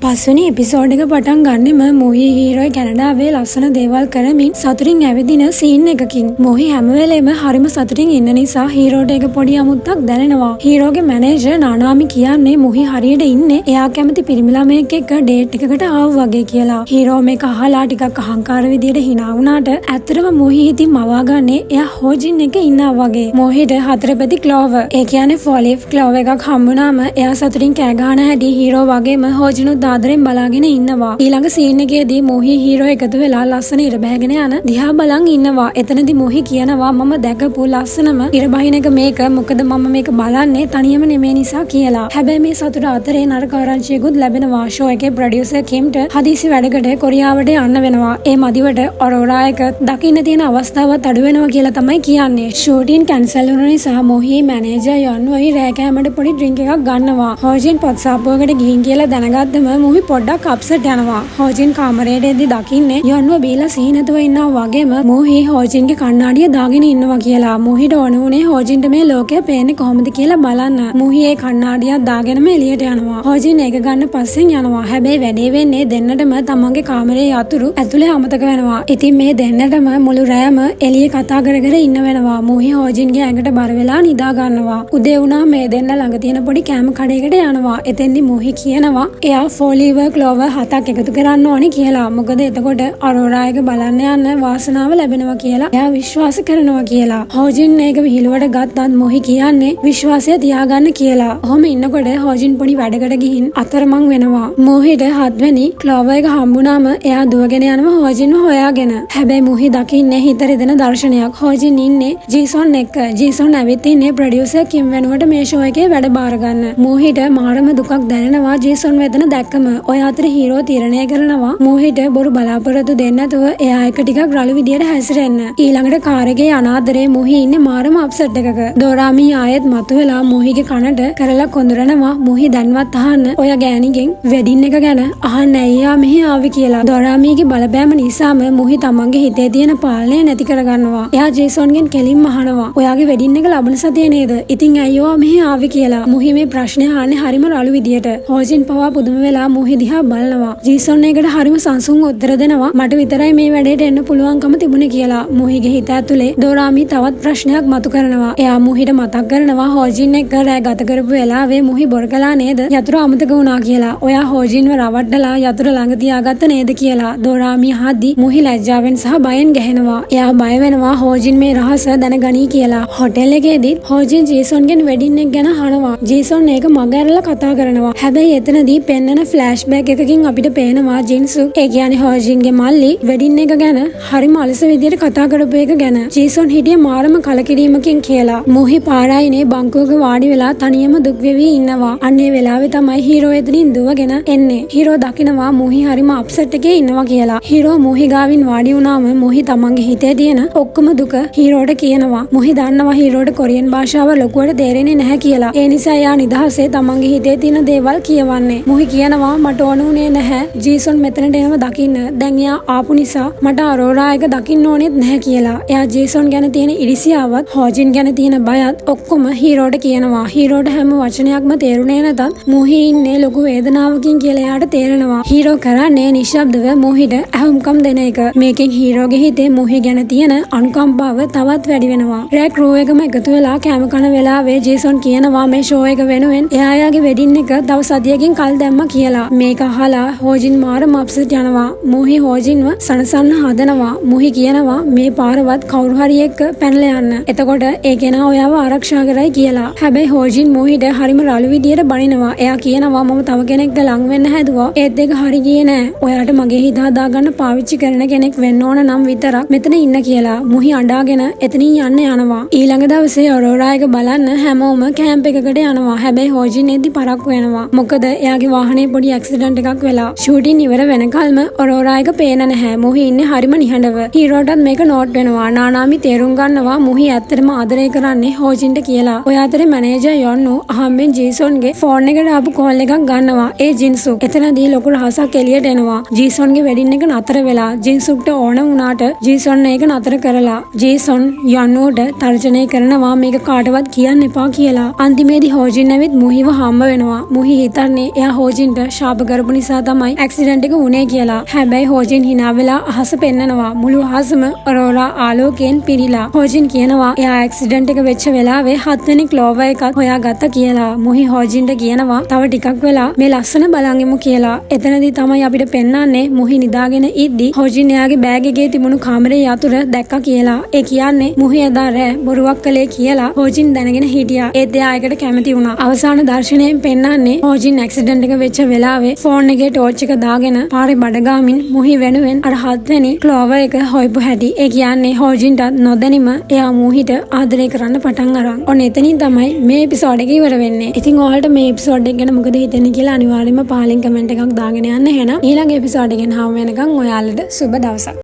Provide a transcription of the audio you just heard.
පස්වෙනි එපිසෝඩ් එක පටන් ගන්නෙම මොහි හීරෝයි කැනඩාවේ ලස්සන දේවල් කරමින් සතුටින් ඇවිදින සීන් එකකින්. මොහි හැම වෙලේම හරිම සතුටින් ඉන්න නිසා හීරෝට එක පොඩි අමුත්තක් දැනෙනවා. හීරෝගේ මැනේජර් නානාමි කියන්නේ මොහි හරියට ඉන්නේ එයා කැමති පිරිමි ළමයෙක් එක්ක ඩේට් එකකට ආවා වගේ කියලා. හීරෝ මේක අහලා ටිකක් අහංකාර විදියට hina වුණාට ඇත්තටම මොහි හිතින් මවාගන්නේ එයා හෝජින් එක ඉන්නා වගේ. මොහිට හතරපැති ක්ලෝවර් ඒ කියන්නේ ෆෝලිව් ක්ලෝවර් එකක් හම්බුනාම එයා සතුටින් කෑ ගහන හැටි හීරෝ වගේම හෝජිනුත් ආදරෙන් බලාගෙන ඉන්නවා. ඊළඟ සීන් එකේදී මොහි හීරෝ එකතු වෙලා ලස්සන ඉර බහගෙන යන දිහා බලන් ඉන්නවා. එතනදී මොහි කියනවා මම දැකපු ලස්සනම ඉර බහින එක මේක. මොකද මම මේක බලන්නේ තනියම නෙමෙයි නිසා කියලා. හැබැයි මේ සතුට අතරේ නරක ආරංචියකුත් ලැබෙනවා. ෂෝ එකේ ප්‍රොඩියුසර් කිම්ට හදිසි වැඩකට කොරියාවට යන්න වෙනවා. ඒ මදිවට ඔරෝරා එක දකින්න තියෙන අවස්ථාවත් අඩු වෙනවා කියලා තමයි කියන්නේ. ෂූටින් කැන්සල් වුණ නිසා මොහි මැනේජර් යන්වයි රෑ කෑමට පොඩි ඩ්‍රින්ක් එකක් ගන්නවා. හෝජින් පොත් සාප්පුවකට ගිහින් කියලා දැනගත්තම මොහි පොඩ්ඩක් අප්සෙට් යනවා. හෝජින් කාමරයට එද්දි දකින්නේ යන්ව බීලා සීනතුව ඉන්නවා වගේම මොහි හෝජින්ගේ කණ්ණාඩිය දාගෙන ඉන්නවා කියලා. මොහිට ඕන උනේ හෝජින්ට මේ ලෝකය පේන්නේ කොහොමද කියලා බලන්න. මොහි ඒ කණ්ණාඩියක් දාගෙනම එළියට යනවා. හෝජින් ඒක ගන්න පස්සෙන් යනවා. හැබැයි වැඩේ වෙන්නේ දෙන්නටම තමන්ගේ කාමරයේ යතුරු ඇතුලේ අමතක වෙනවා. ඉතින් මේ දෙන්නටම මුළු රෑම එළියේ කතා කර කර ඉන්න වෙනවා. මොහි හෝජින්ගේ ඇඟට බර වෙලා නිදා ගන්නවා. උදේ වුණා මේ දෙන්න ළඟ තියෙන පොඩි කෑම කඩේකට යනවා. එතෙන්දි මොහි කියනවා එයා ෆෝලිවර් ක්ලෝවර් 7ක් එකතු කරන්න ඕනේ කියලා. මොකද එතකොට අරෝරා එක බලන්න යන්න වාසනාව ලැබෙනවා කියලා එයා විශ්වාස කරනවා කියලා. හෝජින් මේක විහිළුවට ගත්තත් මොහි කියන්නේ විශ්වාසය තියාගන්න කියලා. ඔහොම ඉන්නකොට හෝජින් පොඩි වැඩකට ගිහින් අතරමං වෙනවා. මොහිට 7 වෙනි ක්ලෝවර් එක හම්බුනාම එයා දුවගෙන යනවා හෝජින්ව හොයාගෙන. හැබැයි මොහි දකින්නේ හිත රිදෙන දර්ශනයක්. හෝජින් ඉන්නේ ජීසොන් එක්ක. ජීසොන් ඇවිත් ඉන්නේ ප්‍රොඩියුසර් කිම් වෙනුවට මේ ෂෝ එකේ වැඩ බාර ගන්න. මොහිට මාරම දුකක් දැනෙනවා ජීසොන් වෙතන දැක්කම. ඔය අතර හීරෝ තීරණය කරනවා මොහිට බොරු බලාපොරොත්තු දෙන්න නැතුව එයා එක ටිකක් රළු විදියට හැසිරෙන්න. ඊළඟට කාර් එකේ අනාදරේ මොහි ඉන්නේ මාරම අප්සෙට් එකක. දොරාමි ආයෙත් මතුවෙලා මොහිගේ කනට කරලා කොඳුරනවා මොහි දැන්වත් අහන්න ඔය ගෑණිගෙන් වෙඩින් එක ගැන අහන්න ඇයියා මෙහි ආවේ කියලා. දොරාමිගේ බලපෑම නිසාම මොහි තමන්ගේ හිතේ තියෙන පාලනය නැති කරගන්නවා. එයා ජේසොන්ගෙන් කෙලින්ම අහනවා ඔයාගේ වෙඩින් එක ලබන සතියේ නේද? ඉතින් ඇයියෝ මෙහි ආවේ කියලා. මොහි මේ ප්‍රශ්නේ අහන්නේ හරිම රළු විදියට. හෝජින් පවා පුදුම වෙලා මොහි දිහා බලනවා. ජීසොන් එකට හරිම සංසුන් උත්තර දෙනවා මට විතරයි මේ වැඩේට එන්න පුළුවන්කම තිබුණේ කියලා. මොහිගේ හිත ඇතුලේ දොරාමි තවත් ප්‍රශ්නයක් මතු කරනවා. එයා මොහිට මතක් කරනවා හෝජින් එක්ක රෑ ගත කරපු වෙලාවේ මොහි බොර කළා නේද යතුරු අමතක වුණා කියලා. ඔයා හෝජින්ව රවට්ටලා යතුරු ළඟ තියාගත්ත නේද කියලා. දොරාමි අහද්දි මොහි ලැජ්ජාවෙන් සහ බයෙන් ගැහෙනවා. එයා බය වෙනවා හෝජින් මේ රහස දැනගනී කියලා. හොටෙල් එකේදීත් හෝජින් ජීසොන්ගෙන් වෙඩින් එක ගැන අහනවා. ජීසොන් ඒක මග ඇරලා කතා කරනවා. හැබැයි එතනදී පෙන්නන ෆ්ලෑෂ්බැක් එකකින් අපිට පේනවා ජින්සු ඒ කියන්නේ හෝජින්ගේ මල්ලි වෙඩින් එක ගැන හරිම අලස විදියට කතා කරපු එක ගැන. ජීසොන් හිටියේ මාරම කලකිරීමකින් කියලා. මොහි පාරායිනේ බංකුවක වාඩි වෙලා තනියම දුක් වෙවි ඉන්නවා. අන්නේ වෙලාවේ තමයි හීරෝ එතනින් දුවගෙන එන්නේ. හීරෝ දකිනවා මොහි හරිම අප්සෙට් එකේ ඉන්නවා කියලා. හීරෝ මොහි ගාවින් වාඩි වුණාම මොහි තමන්ගේ හිතේ තියෙන ඔක්කොම දුක හීරෝට කියනවා. මොහි දන්නවා හීරෝට කොරියන් භාෂාව ලොකුවට තේරෙන්නේ නැහැ කියලා. ඒ නිසා එයා නිදහසේ තමන්ගේ හිතේ තියෙන දේවල් කියවන්නේ. මොහි කියනවා මට ඕන උනේ නැහැ ජීසොන් මෙතනට එනව දකින්න. දැන් එයා ආපු නිසා මට අරෝරා එක දකින්න ඕනෙත් නැහැ කියලා. එයා ජීසොන් ගැන තියෙන ඉරිසියාවත් හෝජින් ගැන තියෙන බයත් ඔක්කොම හීරෝට කියනවා. හීරෝට හැම වචනයක්ම තේරුනේ නැතත් මොහි ඉන්නේ ලොකු වේදනාවකින් කියලා එයාට තේරෙනවා. හීරෝ කරන්නේ නිශ්ශබ්දව මොහිට අහුම්කම් දෙන එක. මේකෙන් හීරෝගේ හිතේ මොහි ගැන තියෙන අනුකම්පාව තවත් වැඩි වෙනවා. රෑ ක්‍රූ එකම එකතු වෙලා කෑම කන වෙලාවේ ජීසොන් කියනවා මේ ෂෝ එක වෙනුවෙන් එයාගේ වෙඩින් එක තව සතියකින් කල් දැම්මා කියලා. මේක අහලා හෝජින් මාරම අප්සෙට් යනවා. මොහි හෝජින්ව සනසන්න හදනවා. මොහි කියනවා මේ පාරවත් කවුරු හරි එක්ක පැනලා යන්න. එතකොට ඒ කෙනා ඔයාව ආරක්ෂා කරයි කියලා. හැබැයි හෝජින් මොහිට හරිම රළු විදියට බනිනවා. එයා කියනවා මම තව කෙනෙක්ට ලං වෙන්න හැදුවා. ඒත් ඒක හරි ගියේ නෑ. ඔයාට මගේ හිත හදාගන්න පාවිච්චි කරන කෙනෙක් වෙන්න ඕන නම් විතරක් මෙතන ඉන්න කියලා. මොහි අඬාගෙන එතනින් යන්න යනවා. ඊළඟ දවසේ ඔරෝරා එක බලන්න හැමෝම කැම්ප් එකකට යනවා. හැබැයි හෝජින් එද්දි පරක්කු වෙනවා. මොකද එයාගේ වාහනේ පොඩි ඇක්සිඩන්ට් එකක් වෙලා. ෂූටින් ඉවර වෙනකල්ම ඔරෝරා එක පේන නැහැ. මොහි ඉන්නේ හරිම නිහඬව. හීරෝටත් මේක නෝට් වෙනවා. නානාමි තේරුම් ගන්නවා මොහි ඇත්තටම ආදරය කරන්නේ හෝජින්ට කියලා. ඔය අතරේ මැනේජර් යොන්නු අහම්බෙන් ජීසොන්ගේ ෆෝන් එකට ආපු කෝල් එකක් ගන්නවා. ඒ ජින්සු. එතනදී ලොකු රහසක් එළියට එනවා. ජීසොන්ගේ වෙඩින් එක නතර වෙලා ජින්සුක්ට ඕන වුණාට ජීසොන් ඒක නතර කරලා ජීසොන් යොන්නුට තර්ජනය කරනවා මේක කාටවත් කියන්න එපා කියලා. අන්තිමේදී හෝජින් ඇවිත් මොහිව හම්බ වෙනවා. මොහි හිතන්නේ එයා හෝජින්ට ශාප කරපු නිසා තමයි ඇක්සිඩන්ට් එක වුණේ කියලා. හැබැයි හෝජින් hina වෙලා අහස පෙන්නනවා. මුළු අහසම ඔරෝරා ආලෝකයෙන් පිරීලා. හෝජින් කියනවා එයා ඇක්සිඩන්ට් එක වෙච්ච වෙලාවේ 7 වෙනි ක්ලෝවර් එකත් හොයාගත්ත කියලා. මොහි හෝජින්ට කියනවා තව ටිකක් වෙලා මේ ලස්සන බලන් එමු කියලා. එතනදී තමයි අපිට පෙන්නන්නේ මොහි නිදාගෙන ඉද්දි හෝජින් එයාගේ බෑග් එකේ තිබුණු කාමරේ යතුර දැක්කා කියලා. ඒ කියන්නේ මොහි එදා රෑ බොරුවක් කළේ කියලා හෝජින් දැනගෙන හිටියා. ඒත් එයා ඒකට කැමති වුණා. අවසාන දර්ශනයෙන් පෙන්නන්නේ හෝජින් ඇක්සිඩන්ට් එක වෙච්ච වෙලාවේ ෆෝන් එකේ ටෝච් එක දාගෙන පාරේ බඩගාමින් මොහි වෙනුවෙන් අර 7 වෙනි ක්ලෝවර් එක හොයපු හැටි. ඒ කියන්නේ හෝජින්ටත් නොදැනීම එයා මොහිට ආදරය කරන්න පටන් අරන්. ඔන්න එතනින් තමයි මේ එපිසෝඩ් එක ඉවර වෙන්නේ. ඉතින් ඔයාලට මේ එපිසෝඩ් එක ගැන මොකද හිතෙන්නේ කියලා අනිවාර්යයෙන්ම පහලින් කමෙන්ට් එකක් දාගෙන යන්න. එහෙනම් ඊළඟ එපිසෝඩ් එකෙන් හමු වෙනකන් ඔයාලට සුබ දවසක්.